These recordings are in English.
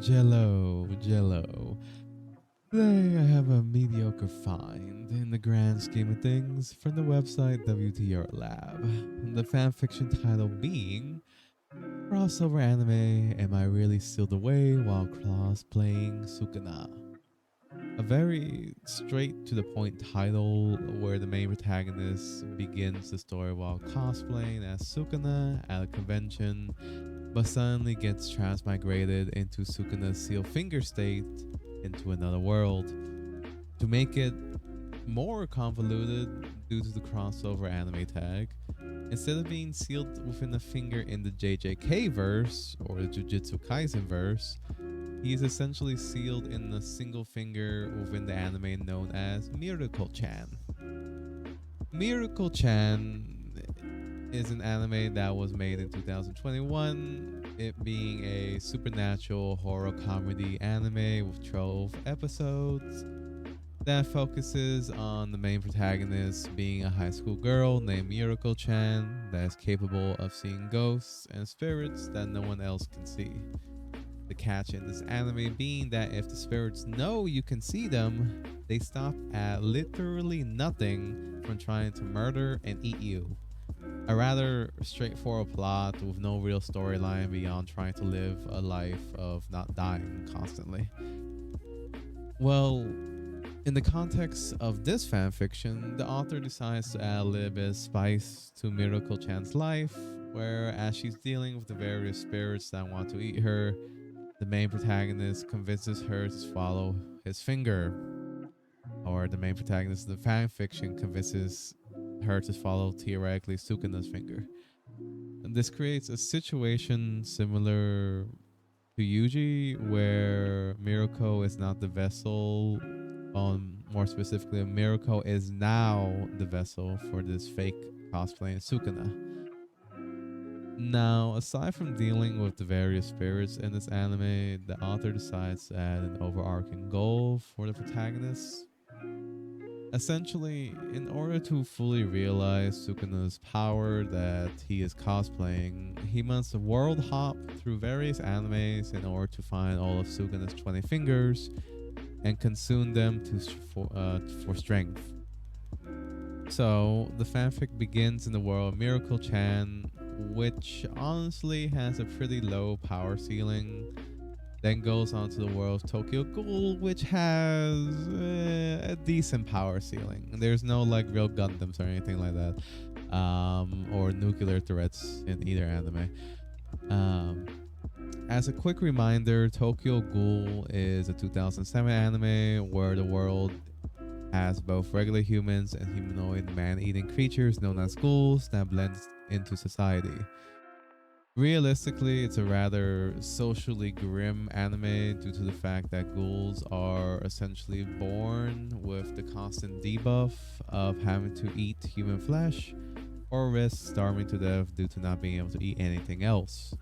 Jello. Today I have a mediocre find in the grand scheme of things from the website WTR Lab. The fanfiction title being Crossover Anime Am I Really Sealed Away While Cosplaying Sukuna? A very straight to the point title where the main protagonist begins the story while cosplaying as Sukuna at a convention, but suddenly gets transmigrated into Sukuna's seal finger state into another world. To make it more convoluted due to the crossover anime tag, instead of being sealed within a finger in the JJK verse or the Jujutsu Kaisen verse, he is essentially sealed in a single finger within the anime known as Mieruko-Chan. Mieruko-Chan is an anime that was made in 2021, it being a supernatural horror comedy anime with 12 episodes that focuses on the main protagonist being a high school girl named Mieruko-Chan that is capable of seeing ghosts and spirits that no one else can see. The catch in this anime being that if the spirits know you can see them, they stop at literally nothing from trying to murder and eat you. A rather straightforward plot with no real storyline beyond trying to live a life of not dying constantly. Well, in the context of this fanfiction, the author decides to add a little bit of spice to Miracle-chan's life, where as she's dealing with the various spirits that want to eat her, the main protagonist convinces her to swallow his finger, or the main protagonist of the fanfiction convinces her to swallow theoretically Sukuna's finger. And this creates a situation similar to Yuji, where Miracle is not the vessel, more specifically, Miracle is now the vessel for this fake cosplaying Sukuna. Now, aside from dealing with the various spirits in this anime, the author decides to add an overarching goal for the protagonist. Essentially, in order to fully realize Sukuna's power that he is cosplaying, he must world hop through various animes in order to find all of Sukuna's 20 fingers and consume them for strength. So, the fanfic begins in the world of Miracle-chan, which honestly has a pretty low power ceiling. Then goes on to the world of Tokyo Ghoul, which has a decent power ceiling. There's no like real Gundams or anything like that, or nuclear threats in either anime. As a quick reminder, Tokyo Ghoul is a 2007 anime where the world has both regular humans and humanoid man-eating creatures known as ghouls that blend into society. Realistically, it's a rather socially grim anime due to the fact that ghouls are essentially born with the constant debuff of having to eat human flesh or risk starving to death due to not being able to eat anything else.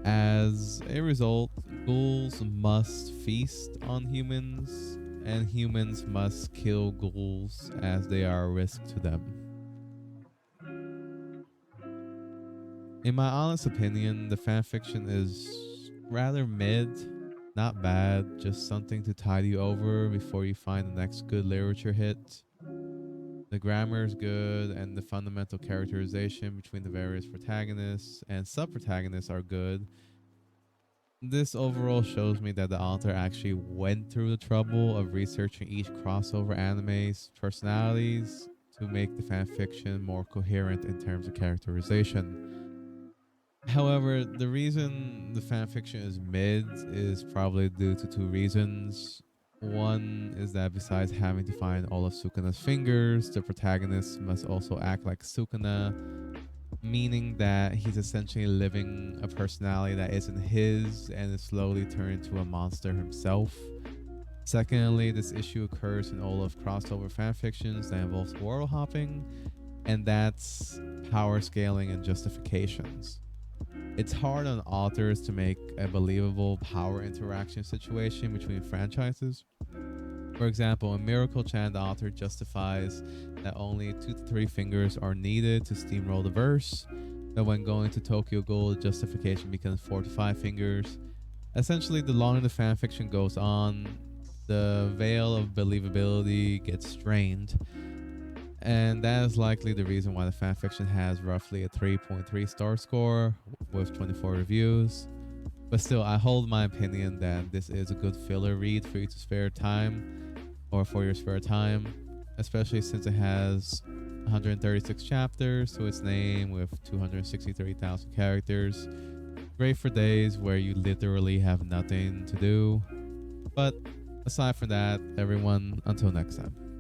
As a result, ghouls must feast on humans, and humans must kill ghouls as they are a risk to them. In my honest opinion, the fanfiction is rather mid, not bad, just something to tide you over before you find the next good literature hit. The grammar is good, and the fundamental characterization between the various protagonists and sub-protagonists are good. This overall shows me that the author actually went through the trouble of researching each crossover anime's personalities to make the fanfiction more coherent in terms of characterization. However, the reason the fanfiction is mid is probably due to two reasons. One is that besides having to find all of Sukuna's fingers, the protagonist must also act like Sukuna, meaning that he's essentially living a personality that isn't his and is slowly turned into a monster himself. Secondly, this issue occurs in all of crossover fanfictions that involves world hopping, and that's power scaling and justifications. It's hard on authors to make a believable power interaction situation between franchises. For example, in Miracle-chan, the author justifies that only 2 to 3 fingers are needed to steamroll the verse, but when going to Tokyo Ghoul, the justification becomes 4 to 5 fingers. Essentially, the longer the fanfiction goes on, the veil of believability gets strained, and that is likely the reason why the fanfiction has roughly a 3.3 star score with 24 reviews. But still, I hold my opinion that this is a good filler read for you to spare time, or for your spare time, especially since it has 136 chapters to its name with 263,000 characters. Great for days where you literally have nothing to do. But aside from that, everyone, until next time.